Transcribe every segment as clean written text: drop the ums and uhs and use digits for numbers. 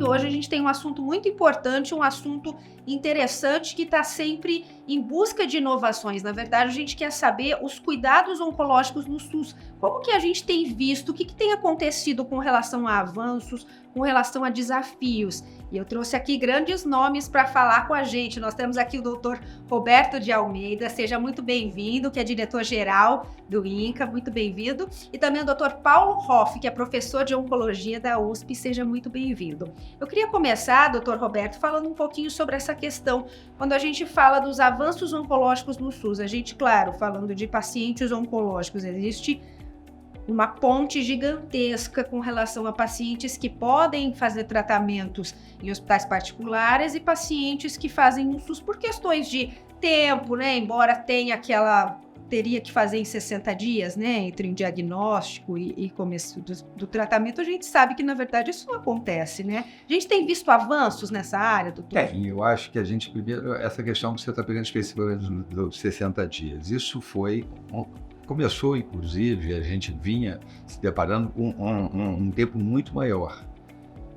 hoje a gente tem um assunto muito importante, um assunto interessante que está sempre em busca de inovações. Na verdade, a gente quer saber os cuidados oncológicos no SUS. Como que a gente tem visto, o que tem acontecido com relação a avanços, com relação a desafios? E eu trouxe aqui grandes nomes para falar com a gente. Nós temos aqui o doutor Roberto de Almeida, seja muito bem-vindo, que é diretor-geral do INCA, muito bem-vindo. E também o doutor Paulo Hoff, que é professor de oncologia da USP, seja muito bem-vindo. Eu queria começar, doutor Roberto, falando um pouquinho sobre essa questão, quando a gente fala dos avanços oncológicos no SUS. A gente, claro, falando de pacientes oncológicos, existe uma ponte gigantesca com relação a pacientes que podem fazer tratamentos em hospitais particulares e pacientes que fazem no SUS por questões de tempo, né? Embora tenha teria que fazer em 60 dias, né? Entre um diagnóstico e começo do tratamento, a gente sabe que, na verdade, isso não acontece, né? A gente tem visto avanços nessa área, doutor? Eu acho que a gente, primeiro, essa questão que você está pegando especificamente dos 60 dias, isso começou, inclusive, a gente vinha se deparando com um tempo muito maior.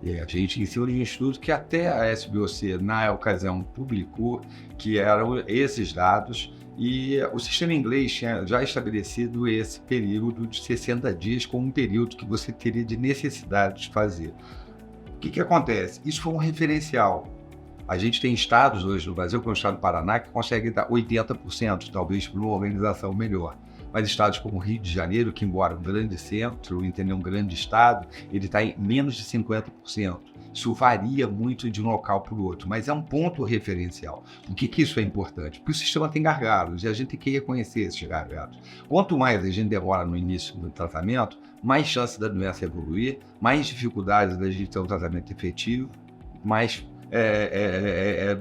E a gente, em cima de um estudo que até a SBOC, na ocasião, publicou, que eram esses dados, e o sistema inglês tinha já estabelecido esse período de 60 dias como um período que você teria de necessidade de fazer. O que acontece? Isso foi um referencial. A gente tem estados hoje no Brasil, como o estado do Paraná, que consegue dar 80%, talvez por uma organização melhor. Mas estados como o Rio de Janeiro, que embora um grande centro, entendeu, um grande estado, ele está em menos de 50%. Isso varia muito de um local para o outro, mas é um ponto referencial. Por que isso é importante? Porque o sistema tem gargalos e a gente tem que reconhecer esses gargalos. Quanto mais a gente demora no início do tratamento, mais chance da doença evoluir, mais dificuldades da gente ter um tratamento efetivo, mais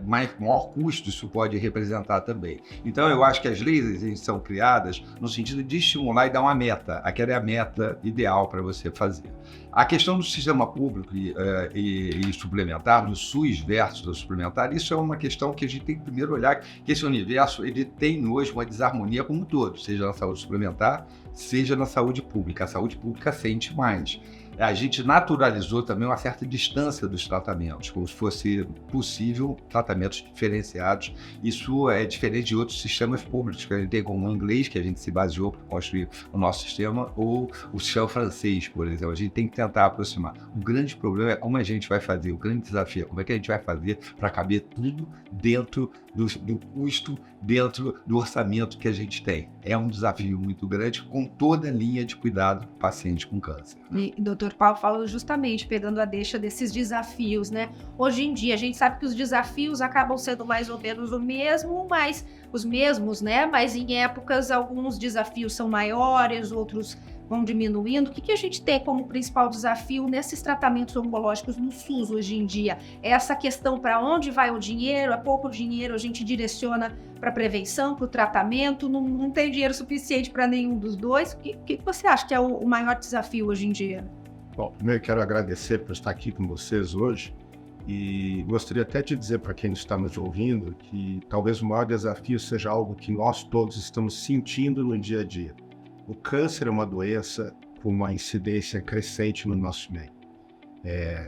maior custo isso pode representar também. Então, eu acho que as leis são criadas no sentido de estimular e dar uma meta. Aquela é a meta ideal para você fazer. A questão do sistema público e suplementar, do SUS versus do suplementar, isso é uma questão que a gente tem que primeiro olhar, que esse universo ele tem hoje uma desarmonia como um todo, seja na saúde suplementar, seja na saúde pública. A saúde pública sente mais. A gente naturalizou também uma certa distância dos tratamentos, como se fosse possível tratamentos diferenciados. Isso é diferente de outros sistemas públicos que a gente tem, como o inglês, que a gente se baseou para construir o nosso sistema, ou o sistema francês, por exemplo. A gente tem que tentar aproximar. O grande problema é como a gente vai fazer, o grande desafio é como é que a gente vai fazer para caber tudo dentro do custo, dentro do orçamento que a gente tem. É um desafio muito grande com toda a linha de cuidado do paciente com câncer. E o doutor Paulo falou justamente, pegando a deixa desses desafios, né? Hoje em dia, a gente sabe que os desafios acabam sendo mais ou menos os mesmos, né? Mas em épocas, alguns desafios são maiores, outros vão diminuindo. O que a gente tem como principal desafio nesses tratamentos oncológicos no SUS hoje em dia? É essa questão para onde vai o dinheiro? É pouco dinheiro, a gente direciona para prevenção, para o tratamento, não tem dinheiro suficiente para nenhum dos dois. O que você acha que é o maior desafio hoje em dia? Bom, primeiro quero agradecer por estar aqui com vocês hoje e gostaria até de dizer para quem está nos ouvindo que talvez o maior desafio seja algo que nós todos estamos sentindo no dia a dia. O câncer é uma doença com uma incidência crescente no nosso meio.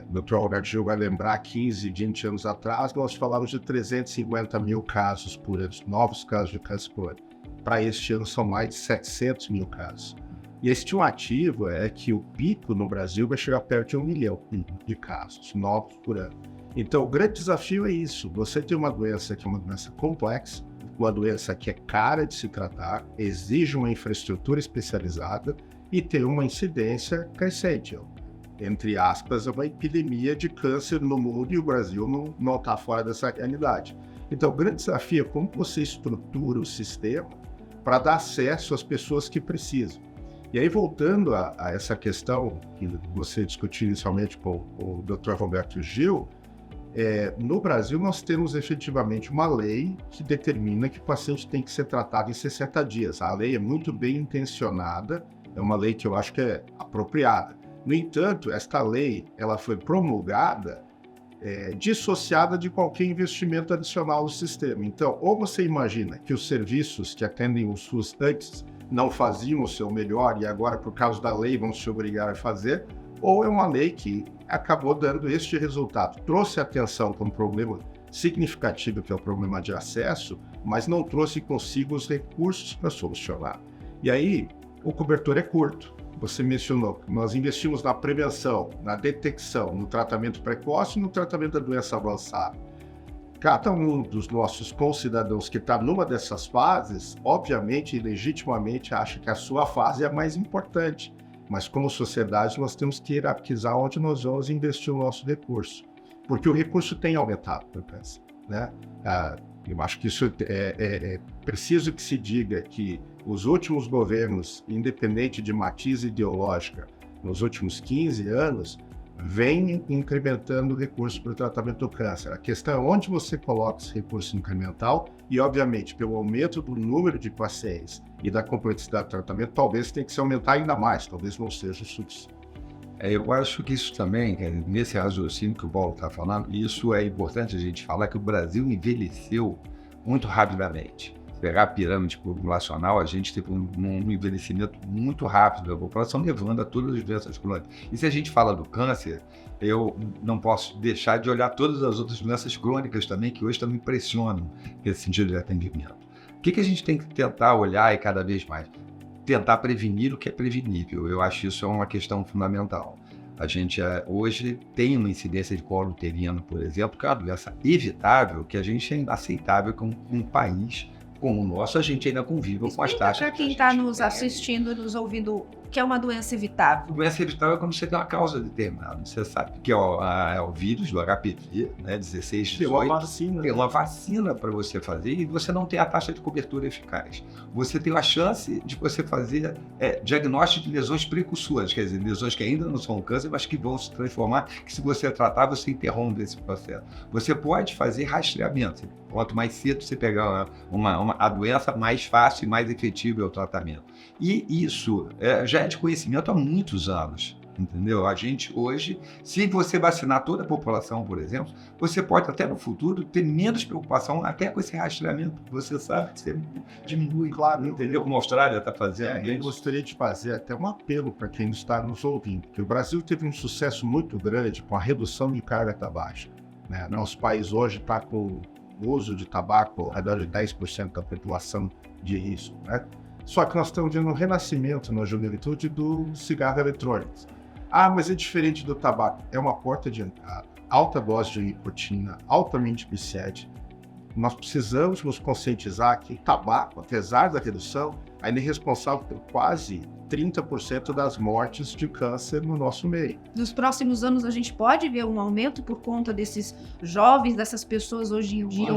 O Dr. Roberto Gil vai lembrar, 15, 20 anos atrás, nós falamos de 350 mil casos por ano, novos casos de câncer por ano. Para este ano são mais de 700 mil casos. E a estimativa é que o pico no Brasil vai chegar perto de 1 milhão de casos novos por ano. Então, o grande desafio é isso. Você tem uma doença que é uma doença complexa, uma doença que é cara de se tratar, exige uma infraestrutura especializada e tem uma incidência crescente. Entre aspas, é uma epidemia de câncer no mundo e o Brasil não está fora dessa realidade. Então, o grande desafio é como você estrutura o sistema para dar acesso às pessoas que precisam. E aí, voltando a essa questão que você discutiu inicialmente com o Dr. Roberto Gil, no Brasil nós temos efetivamente uma lei que determina que o paciente tem que ser tratado em 60 dias. A lei é muito bem intencionada, é uma lei que eu acho que é apropriada. No entanto, esta lei ela foi promulgada dissociada de qualquer investimento adicional no sistema. Então, ou você imagina que os serviços que atendem o SUS antes não faziam o seu melhor e agora, por causa da lei, vão se obrigar a fazer, ou é uma lei que acabou dando este resultado. Trouxe atenção para um problema significativo, que é o problema de acesso, mas não trouxe consigo os recursos para solucionar. E aí, o cobertor é curto. Você mencionou, nós investimos na prevenção, na detecção, no tratamento precoce e no tratamento da doença avançada. Cada um dos nossos concidadãos que está numa dessas fases, obviamente e legitimamente acha que a sua fase é a mais importante. Mas como sociedade nós temos que hierarquizar onde nós vamos investir o nosso recurso. Porque o recurso tem aumentado, né? Eu acho que isso é preciso que se diga que os últimos governos, independente de matiz ideológica, nos últimos 15 anos, vêm incrementando recursos para o tratamento do câncer. A questão é onde você coloca esse recurso incremental e, obviamente, pelo aumento do número de pacientes e da complexidade do tratamento, talvez tenha que se aumentar ainda mais, talvez não seja o suficiente. Eu acho que isso também, nesse raciocínio que o Paulo está falando, isso é importante a gente falar, que o Brasil envelheceu muito rapidamente. Pegar a pirâmide populacional, a gente teve um envelhecimento muito rápido da população, levando a todas as doenças crônicas. E se a gente fala do câncer, eu não posso deixar de olhar todas as outras doenças crônicas também, que hoje também impressionam nesse sentido de atendimento. O que a gente tem que tentar olhar e cada vez mais? Tentar prevenir o que é prevenível. Eu acho que isso é uma questão fundamental. A gente hoje tem uma incidência de colo uterino, por exemplo, que é uma doença evitável, que a gente é inaceitável com um país como o nosso, a gente ainda convive com as taxas. Para quem está nos assistindo e nos ouvindo, que é uma doença evitável. Doença evitável é quando você tem uma causa determinada. Você sabe que é o vírus do HPV, né, 16, 18. Tem uma vacina para você fazer e você não tem a taxa de cobertura eficaz. Você tem a chance de você fazer diagnóstico de lesões precursoras, quer dizer, lesões que ainda não são câncer, mas que vão se transformar, que se você tratar, você interrompe esse processo. Você pode fazer rastreamento. Quanto mais cedo você pegar a doença, mais fácil e mais efetivo é o tratamento. E isso já é de conhecimento há muitos anos, entendeu? A gente hoje, se você vacinar toda a população, por exemplo, você pode até no futuro ter menos preocupação até com esse rastreamento, porque você sabe que você diminui, claro, entendeu? Como a Austrália está fazendo. Eu gostaria de fazer até um apelo para quem está nos ouvindo, que o Brasil teve um sucesso muito grande com a redução de carga tabágica, né? Nosso país hoje está com o uso de tabaco ao redor de 10% da população de risco, né? Só que nós estamos vendo um renascimento na juventude do cigarro eletrônico. Mas é diferente do tabaco. É uma porta de entrada, alta dose de nicotina, altamente viciante. Nós precisamos nos conscientizar que o tabaco, apesar da redução, ainda é responsável por quase 30% das mortes de câncer no nosso meio. Nos próximos anos a gente pode ver um aumento por conta desses jovens, dessas pessoas hoje em dia?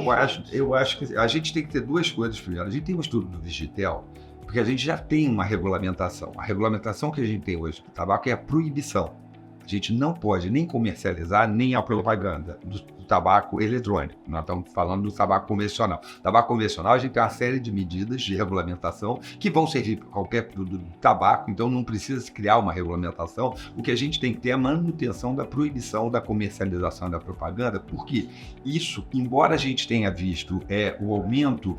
Eu acho que a gente tem que ter duas coisas primeiro. A gente tem um estudo do Vigitel, porque a gente já tem uma regulamentação. A regulamentação que a gente tem hoje do tabaco é a proibição. A gente não pode nem comercializar, nem a propaganda do tabaco eletrônico. Nós estamos falando do tabaco convencional. Tabaco convencional, a gente tem uma série de medidas de regulamentação que vão servir para qualquer produto de tabaco, então não precisa se criar uma regulamentação. O que a gente tem que ter é a manutenção da proibição da comercialização da propaganda, porque isso, embora a gente tenha visto o aumento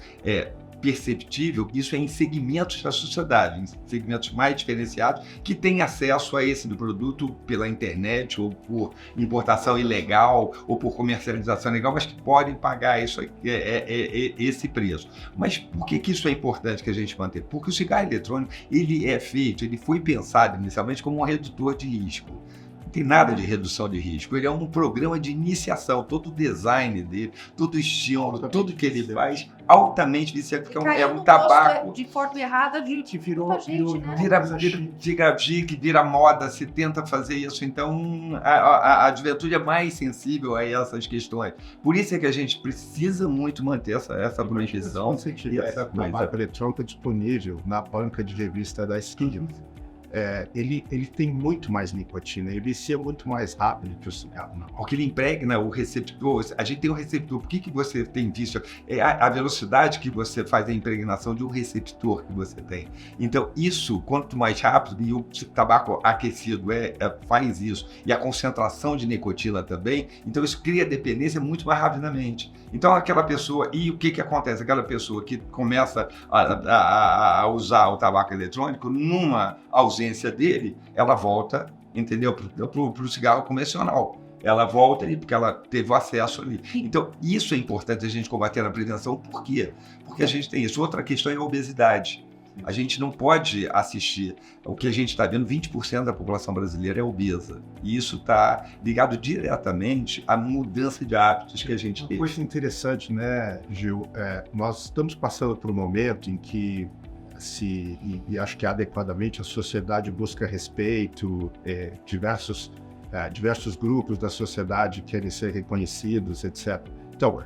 perceptível, isso é em segmentos da sociedade, em segmentos mais diferenciados, que têm acesso a esse produto pela internet, ou por importação ilegal, ou por comercialização ilegal, mas que podem pagar esse preço. Mas por que isso é importante que a gente mantenha? Porque o cigarro eletrônico, ele foi pensado inicialmente como um redutor de risco. Não tem nada de redução de risco, ele é um programa de iniciação, todo o design dele, todo o estímulo, tudo que ele faz, altamente viciante, porque é um tabaco de forma errada que virou vira moda, se tenta fazer isso, então a juventude é mais sensível a essas questões. Por isso é que a gente precisa muito manter essa proibição. Se tiver tabaco eletrônico disponível na banca de revista da esquina, ele tem muito mais nicotina, ele vicia muito mais rápido que o cigarro. Porque ele impregna o receptor. A gente tem um receptor. Por que você tem vício? É a velocidade que você faz a impregnação de um receptor que você tem. Então, isso, quanto mais rápido, e o tabaco aquecido faz isso, e a concentração de nicotina também, então isso cria dependência muito mais rapidamente. Então, aquela pessoa, e o que acontece? Aquela pessoa que começa a usar o tabaco eletrônico, numa ausência dele, ela volta entendeu? Para o cigarro convencional. Ela volta ali porque ela teve o acesso ali. Então, isso é importante a gente combater na prevenção. Por quê? Porque a gente tem isso. Outra questão é a obesidade. A gente não pode assistir. O que a gente está vendo, 20% da população brasileira é obesa. E isso está ligado diretamente à mudança de hábitos que a gente Uma teve. coisa interessante, né, Gil? Nós estamos passando por um momento em que e acho que adequadamente a sociedade busca respeito, diversos grupos da sociedade querem ser reconhecidos, etc. Então,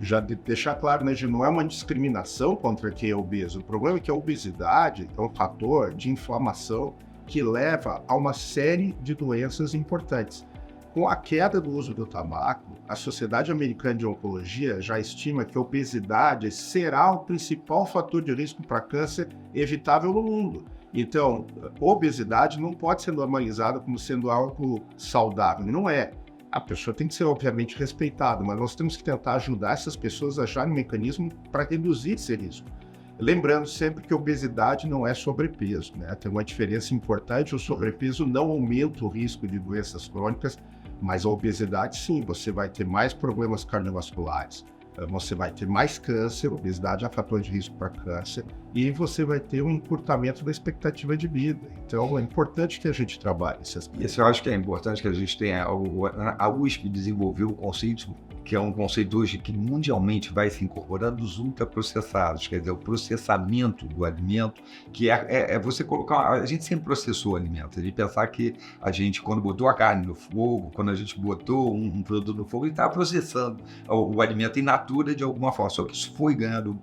já deixar claro, né, Gil, não é uma discriminação contra quem é obeso. O problema é que a obesidade é um fator de inflamação que leva a uma série de doenças importantes. Com a queda do uso do tabaco, a Sociedade Americana de Oncologia já estima que a obesidade será o principal fator de risco para câncer evitável no mundo. Então, obesidade não pode ser normalizada como sendo algo saudável. Não é. A pessoa tem que ser, obviamente, respeitada, mas nós temos que tentar ajudar essas pessoas a acharem um mecanismo para reduzir esse risco. Lembrando sempre que obesidade não é sobrepeso, né? Tem uma diferença importante, o sobrepeso não aumenta o risco de doenças crônicas, mas a obesidade sim, você vai ter mais problemas cardiovasculares, você vai ter mais câncer, obesidade é um fator de risco para câncer, e você vai ter um encurtamento da expectativa de vida. Então é importante que a gente trabalhe esse aspecto. Isso eu acho que é importante que a gente tenha. A USP desenvolveu um conceito, que é um conceito hoje que mundialmente vai se incorporando, dos ultraprocessados, quer dizer, o processamento do alimento, que é você colocar. A gente sempre processou alimentos, a gente pensar que a gente, quando botou a carne no fogo, quando a gente botou um produto no fogo, ele estava processando o alimento in natura de alguma forma, só que isso foi ganhando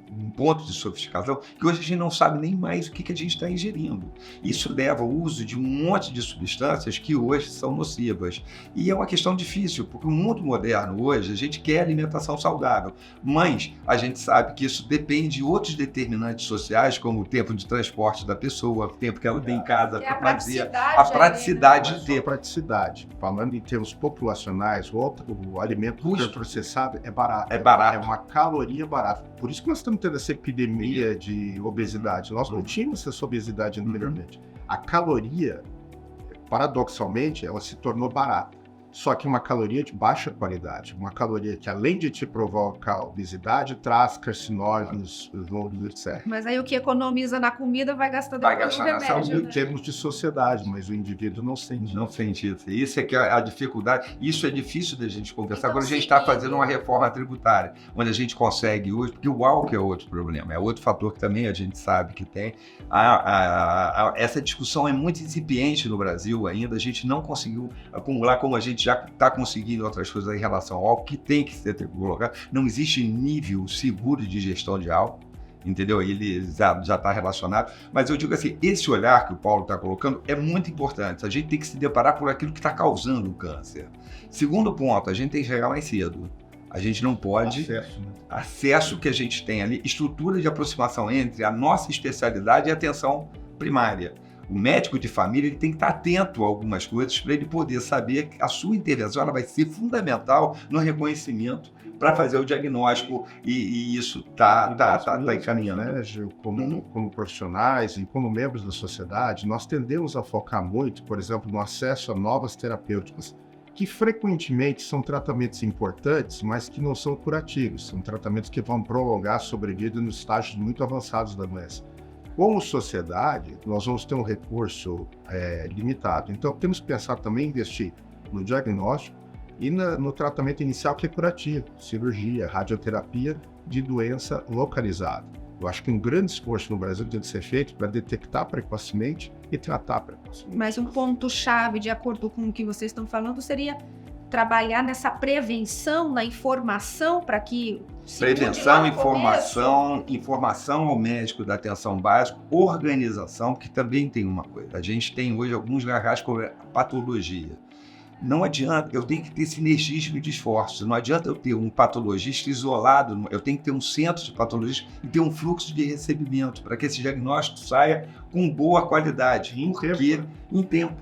um ponto de sofisticação que hoje a gente não sabe nem mais o que a gente está ingerindo. Isso leva ao uso de um monte de substâncias que hoje são nocivas. E é uma questão difícil, porque o mundo moderno hoje, a gente quer alimentação saudável, mas a gente sabe que isso depende de outros determinantes sociais, como o tempo de transporte da pessoa, o tempo que ela tem em casa para fazer, a praticidade de ter. Praticidade. Falando em termos populacionais, o alimento ultraprocessado é barato. É barato. É uma caloria barata. Por isso que nós estamos tendo essa epidemia de obesidade. Nós não tínhamos essa obesidade anteriormente. A caloria, paradoxalmente, ela se tornou barata. Só que uma caloria de baixa qualidade. Uma caloria que, além de te provocar obesidade, traz carcinógenos, etc. Mas aí o que economiza na comida vai gastar Vai depois no gastar na remédio, saúde, né? Em termos de sociedade, mas o indivíduo não sente. Não sente isso. Isso é que é a dificuldade. Isso é difícil da gente conversar. Então, Agora a gente está fazendo uma reforma tributária, onde a gente consegue hoje, porque o álcool é outro problema, é outro fator que também a gente sabe que tem. Essa discussão é muito incipiente no Brasil ainda, a gente não conseguiu acumular como a gente já está conseguindo outras coisas em relação ao álcool, que tem que ser colocado. Não existe nível seguro de gestão de álcool, entendeu? Ele já está relacionado. Mas eu digo assim, esse olhar que o Paulo está colocando é muito importante. A gente tem que se deparar por aquilo que está causando o câncer. Segundo ponto, a gente tem que chegar mais cedo. A gente não pode... Acesso que a gente tem ali, estrutura de aproximação entre a nossa especialidade e a atenção primária. O médico de família ele tem que estar atento a algumas coisas para ele poder saber que a sua intervenção ela vai ser fundamental no reconhecimento para fazer o diagnóstico e isso está encaminhando, né, Gil? Como profissionais e como membros da sociedade, nós tendemos a focar muito, por exemplo, no acesso a novas terapêuticas, que frequentemente são tratamentos importantes, mas que não são curativos. São tratamentos que vão prolongar a sobrevida nos estágios muito avançados da doença. Como sociedade, nós vamos ter um recurso limitado. Então, temos que pensar também em investir no diagnóstico e no tratamento inicial que é curativo, cirurgia, radioterapia de doença localizada. Eu acho que um grande esforço no Brasil tem que ser feito para detectar precocemente e tratar precocemente. Mas um ponto-chave, de acordo com o que vocês estão falando, seria trabalhar nessa prevenção, na informação, para que... Prevenção, informação ao médico da atenção básica, organização, que também tem uma coisa. A gente tem hoje alguns gargalos com patologia. Não adianta, eu tenho que ter sinergismo de esforços. Não adianta eu ter um patologista isolado, eu tenho que ter um centro de patologistas e ter um fluxo de recebimento para que esse diagnóstico saia com boa qualidade, em tempo.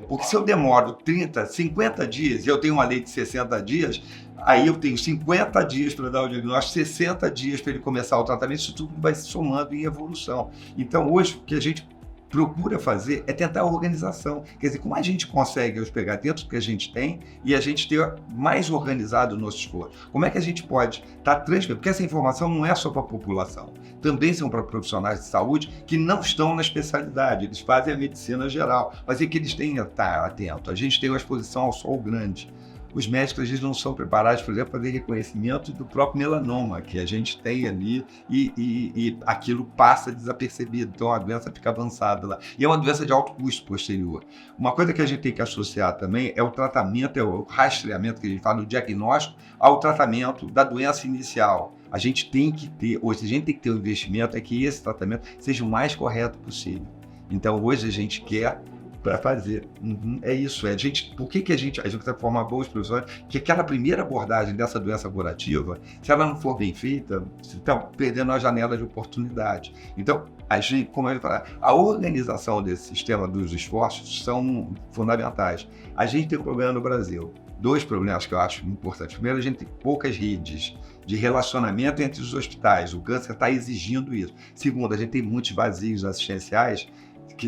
Porque se eu demoro 30, 50 dias e eu tenho uma lei de 60 dias, aí eu tenho 50 dias para dar o diagnóstico, 60 dias para ele começar o tratamento, isso tudo vai se somando em evolução. Então hoje o que a gente procura fazer é tentar a organização. Quer dizer, como a gente consegue os pegar dentro do que a gente tem e a gente ter mais organizado o nosso esforço? Como é que a gente pode estar transmitindo? Porque essa informação não é só para a população, também são para profissionais de saúde que não estão na especialidade, eles fazem a medicina geral, mas é que eles têm que estar atentos. A gente tem uma exposição ao sol grande. Os médicos, às vezes, não são preparados, por exemplo, para fazer reconhecimento do próprio melanoma que a gente tem ali e aquilo passa desapercebido. Então, a doença fica avançada lá. E é uma doença de alto custo posterior. Uma coisa que a gente tem que associar também é o tratamento, é o rastreamento que a gente fala, o diagnóstico ao tratamento da doença inicial. A gente tem que ter, hoje a gente tem que ter um investimento, é que esse tratamento seja o mais correto possível. Então, hoje a gente quer para fazer. É isso. Por que a gente vai formar bons profissionais? Que aquela primeira abordagem dessa doença curativa, se ela não for bem feita, estão perdendo a janela de oportunidade. Então, a gente, como eu falei, a organização desse sistema dos esforços são fundamentais. A gente tem um problema no Brasil. 2 problemas que eu acho importantes. Primeiro, a gente tem poucas redes de relacionamento entre os hospitais. O câncer está exigindo isso. Segundo, a gente tem muitos vazios assistenciais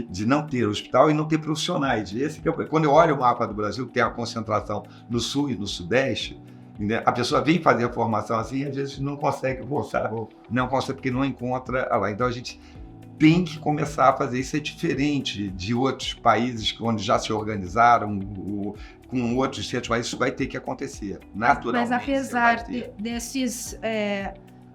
de não ter hospital e não ter profissionais. Esse que quando eu olho o mapa do Brasil, que tem a concentração no sul e no sudeste, né, a pessoa vem fazer a formação assim e às vezes não consegue voltar, não consegue porque não encontra lá. Então a gente tem que começar a fazer isso. É diferente de outros países onde já se organizaram com outros centros, mas isso vai ter que acontecer naturalmente. Mas apesar desses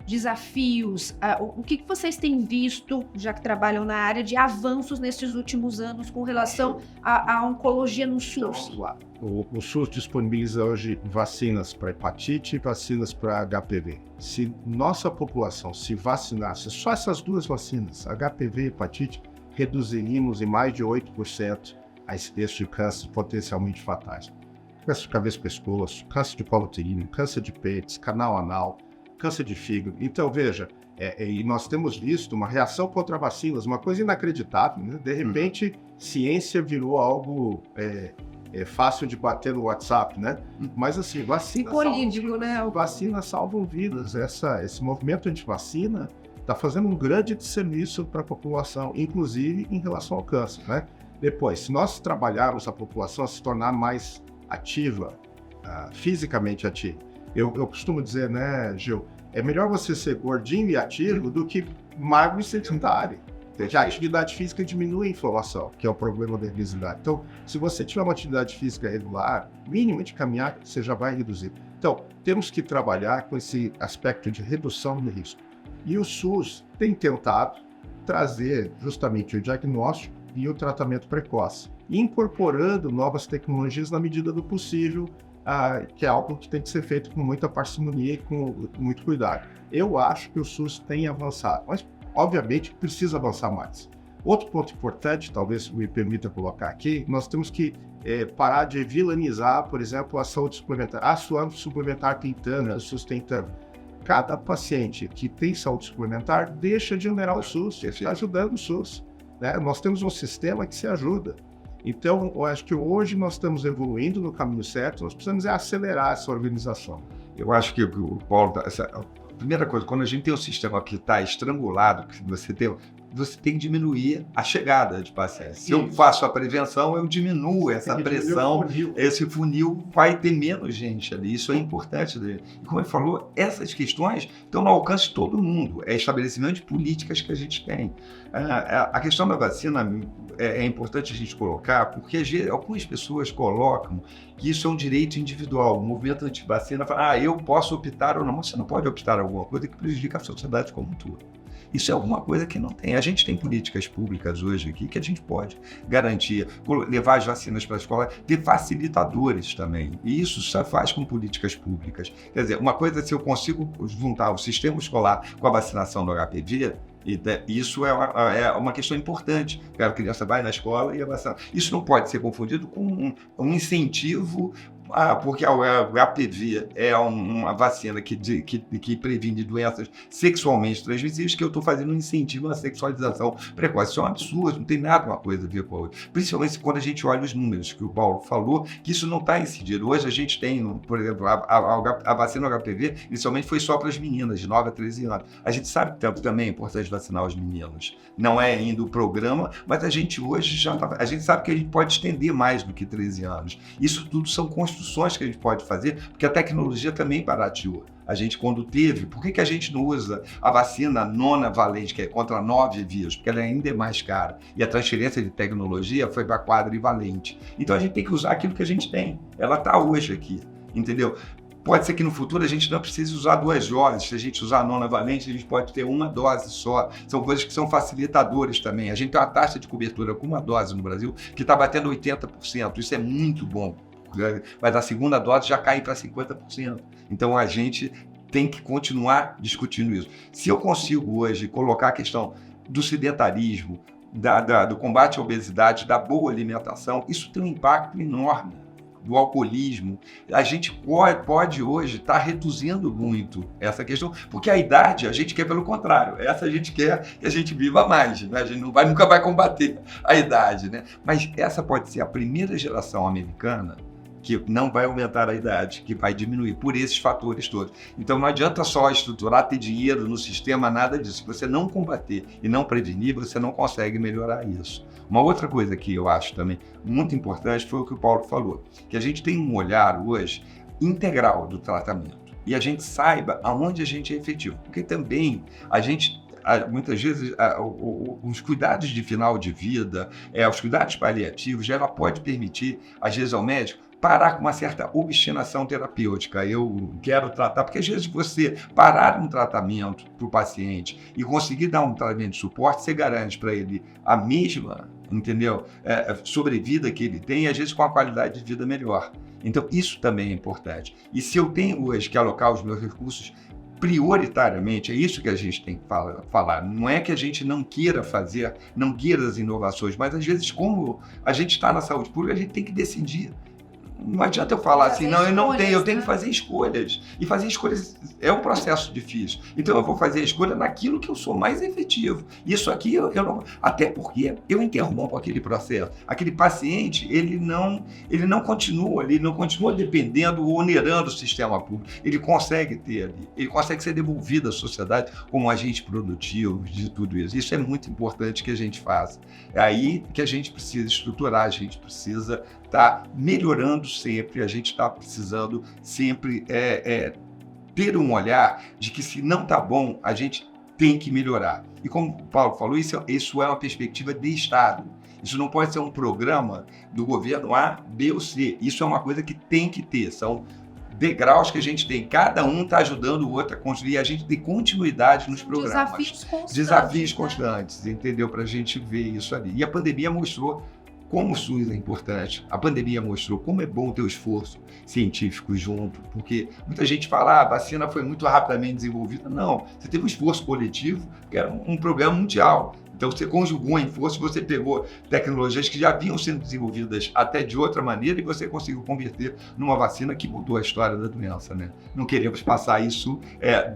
desafios, o que vocês têm visto, já que trabalham na área, de avanços nesses últimos anos com relação à oncologia no SUS? O SUS disponibiliza hoje vacinas para hepatite e vacinas para HPV. Se nossa população se vacinasse só essas 2 vacinas, HPV e hepatite, reduziríamos em mais de 8% a incidência de cânceres potencialmente fatais. Câncer de cabeça e pescoço, câncer de colo uterino, câncer de peitos, canal anal, câncer de fígado. Então, veja, e nós temos visto uma reação contra vacinas, uma coisa inacreditável, né? De repente, ciência virou algo fácil de bater no WhatsApp, né? Mas assim, vacinas salvam vidas. Esse movimento anti-vacina está fazendo um grande serviço para a população, inclusive em relação ao câncer, né? Depois, se nós trabalharmos a população a se tornar mais ativa, fisicamente ativa, eu costumo dizer, né, Gil, é melhor você ser gordinho e ativo do que magro e sedentário. A atividade física diminui a inflamação, que é o problema da obesidade. Então, se você tiver uma atividade física regular, minimamente caminhar, você já vai reduzir. Então, temos que trabalhar com esse aspecto de redução do risco. E o SUS tem tentado trazer justamente o diagnóstico e o tratamento precoce, incorporando novas tecnologias na medida do possível, que é algo que tem que ser feito com muita parcimonia e com muito cuidado. Eu acho que o SUS tem avançado, mas obviamente precisa avançar mais. Outro ponto importante, talvez me permita colocar aqui, nós temos que parar de vilanizar, por exemplo, a saúde suplementar. A saúde suplementar tem tanto, o SUS tem tanto. Cada paciente que tem saúde suplementar deixa de onerar o SUS, está ajudando o SUS, né? Nós temos um sistema que se ajuda. Então, eu acho que hoje nós estamos evoluindo no caminho certo, nós precisamos acelerar essa organização. Eu acho que o Paulo, a primeira coisa, quando a gente tem um sistema que está estrangulado, que você tem que diminuir a chegada de pacientes. Se eu faço a prevenção, eu diminuo essa pressão, esse funil vai ter menos gente ali. Isso é importante. E como ele falou, essas questões estão no alcance de todo mundo. É estabelecimento de políticas que a gente tem. A questão da vacina é importante a gente colocar, porque algumas pessoas colocam que isso é um direito individual. O movimento anti-vacina fala, eu posso optar ou não. Mas você não pode optar alguma coisa que prejudica a sociedade como um todo. Isso é alguma coisa que não tem. A gente tem políticas públicas hoje aqui que a gente pode garantir, levar as vacinas para a escola, ter facilitadores também. E isso só faz com políticas públicas. Quer dizer, uma coisa é se eu consigo juntar o sistema escolar com a vacinação do HPV, isso é uma questão importante. A criança vai na escola e é vacinada. Isso não pode ser confundido com um incentivo Porque o HPV é uma vacina que previne doenças sexualmente transmissíveis, que eu estou fazendo um incentivo à sexualização precoce. Isso é um absurdo, não tem nada uma coisa a ver com a outra. Principalmente quando a gente olha os números que o Paulo falou, que isso não está incidido. Hoje a gente tem, por exemplo, a vacina HPV, inicialmente foi só para as meninas, de 9 a 13 anos. A gente sabe que também é importante vacinar os meninos. Não é ainda o programa, mas a gente hoje a gente sabe que a gente pode estender mais do que 13 anos. Isso tudo são construções que a gente pode fazer, porque a tecnologia também barateou. A gente, quando teve, por que a gente não usa a vacina nonavalente, que é contra 9 vírus? Porque ela ainda é mais cara. E a transferência de tecnologia foi para quadrivalente. Então a gente tem que usar aquilo que a gente tem. Ela está hoje aqui, entendeu? Pode ser que no futuro a gente não precise usar 2 doses. Se a gente usar a nonavalente, a gente pode ter 1 dose só. São coisas que são facilitadores também. A gente tem uma taxa de cobertura com 1 dose no Brasil que está batendo 80%. Isso é muito bom. Mas a 2ª dose já cai para 50%. Então a gente tem que continuar discutindo isso. Se eu consigo hoje colocar a questão do sedentarismo, do combate à obesidade, da boa alimentação, isso tem um impacto enorme. Do alcoolismo, a gente pode hoje estar reduzindo muito essa questão, porque a idade a gente quer pelo contrário, essa a gente quer que a gente viva mais, né? A gente nunca vai combater a idade, né? Mas essa pode ser a primeira geração americana que não vai aumentar a idade, que vai diminuir por esses fatores todos. Então não adianta só estruturar, ter dinheiro no sistema, nada disso. Se você não combater e não prevenir, você não consegue melhorar isso. Uma outra coisa que eu acho também muito importante foi o que o Paulo falou, que a gente tem um olhar hoje integral do tratamento e a gente saiba aonde a gente é efetivo, porque também a gente muitas vezes os cuidados de final de vida, os cuidados paliativos, ela pode permitir, às vezes, ao médico parar com uma certa obstinação terapêutica. Eu quero tratar, porque às vezes você parar um tratamento para o paciente e conseguir dar um tratamento de suporte, você garante para ele a mesma, entendeu? Sobrevida que ele tem, às vezes com a qualidade de vida melhor. Então isso também é importante. E se eu tenho hoje que alocar os meus recursos prioritariamente, é isso que a gente tem que falar. Não é que a gente não queira fazer, não queira as inovações, mas às vezes como a gente está na saúde pública, a gente tem que decidir. Não adianta eu falar assim, não, eu não tenho, eu tenho que fazer escolhas. E fazer escolhas é um processo difícil. Então eu vou fazer a escolha naquilo que eu sou mais efetivo. Isso aqui eu não... Até porque eu interrompo aquele processo. Aquele paciente, ele não continua ali, não continua dependendo ou onerando o sistema público. Ele consegue ter ali, ele consegue ser devolvido à sociedade como um agente produtivo de tudo isso. Isso é muito importante que a gente faça. É aí que a gente precisa estruturar, a gente precisa estar melhorando sempre, a gente está precisando sempre ter um olhar de que se não está bom, a gente tem que melhorar. E como o Paulo falou, isso é uma perspectiva de Estado. Isso não pode ser um programa do governo A, B ou C. Isso é uma coisa que tem que ter, são degraus que a gente tem. Cada um está ajudando o outro a construir, a gente tem continuidade nos programas. Desafios constantes, entendeu? Para a gente ver isso ali. E a pandemia mostrou como o SUS é importante. A pandemia mostrou como é bom ter o esforço científico junto, porque muita gente fala, a vacina foi muito rapidamente desenvolvida. Não, você teve um esforço coletivo, que era um problema mundial. Então você conjugou em força, você pegou tecnologias que já vinham sendo desenvolvidas até de outra maneira e você conseguiu converter numa vacina que mudou a história da doença, né? Não queremos passar isso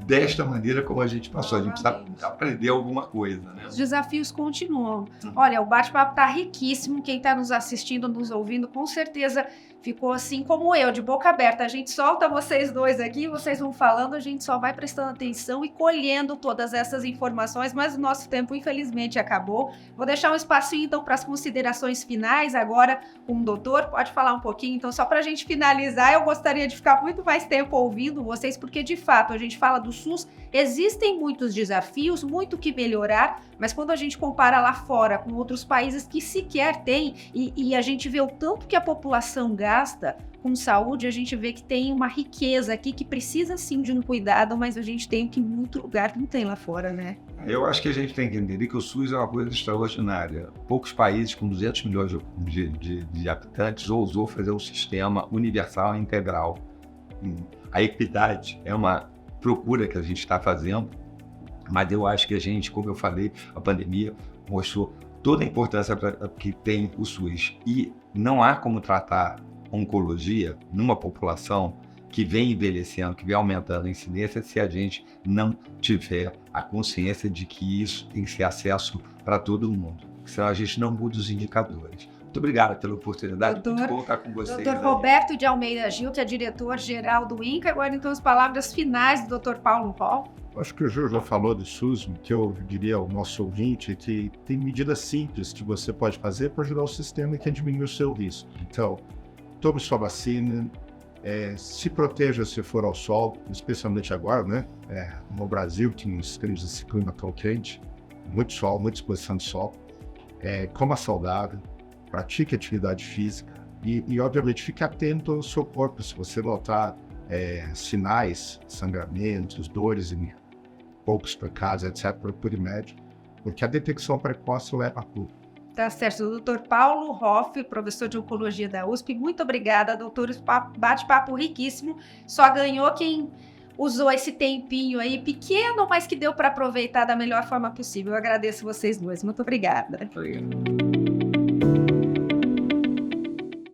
desta maneira como a gente passou. A gente precisa aprender alguma coisa, né? Os desafios continuam. Olha, o bate-papo está riquíssimo. Quem está nos assistindo, nos ouvindo, com certeza ficou assim como eu, de boca aberta. A gente solta vocês dois aqui, vocês vão falando, a gente só vai prestando atenção e colhendo todas essas informações, mas o nosso tempo, infelizmente, acabou. Vou deixar um espacinho, então, para as considerações finais agora com o doutor. Pode falar um pouquinho, então, só para a gente finalizar. Eu gostaria de ficar muito mais tempo ouvindo vocês, porque, de fato, a gente fala do SUS, existem muitos desafios, muito que melhorar, mas quando a gente compara lá fora com outros países que sequer têm, e a gente vê o tanto que a população gasta com saúde, a gente vê que tem uma riqueza aqui que precisa sim de um cuidado, mas a gente tem que em muito lugar não tem lá fora, né? Eu acho que a gente tem que entender que o SUS é uma coisa extraordinária. Poucos países com 200 milhões de habitantes ousou fazer um sistema universal e integral. A equidade é uma procura que a gente está fazendo, mas eu acho que a gente, como eu falei, a pandemia mostrou toda a importância que tem o SUS. E não há como tratar oncologia numa população que vem envelhecendo, que vem aumentando a incidência, se a gente não tiver a consciência de que isso tem que ser acesso para todo mundo. Senão a gente não muda os indicadores. Muito obrigado pela oportunidade. Muito bom estar com vocês. Dr. Roberto de Almeida Gil, que é diretor-geral do INCA. Agora, então, as palavras finais do Dr. Paulo Hoff. Acho que o Júlio já falou do SUS, que eu diria ao nosso ouvinte que tem medidas simples que você pode fazer para ajudar o sistema e diminuir o seu risco. Então, tome sua vacina, se proteja se for ao sol, especialmente agora, né? No Brasil, que nós temos esse clima tão quente, muito sol, muita exposição de sol. Coma saudável, pratique atividade física e, obviamente, fique atento ao seu corpo. Se você notar sinais, sangramentos, dores em poucos pecados, etc., procure médico, porque a detecção precoce leva a cura. Tá certo. O Dr. Paulo Hoff, professor de Oncologia da USP, muito obrigada, doutor. Bate-papo riquíssimo. Só ganhou quem usou esse tempinho aí, pequeno, mas que deu para aproveitar da melhor forma possível. Eu agradeço vocês dois. Muito obrigada. Obrigado.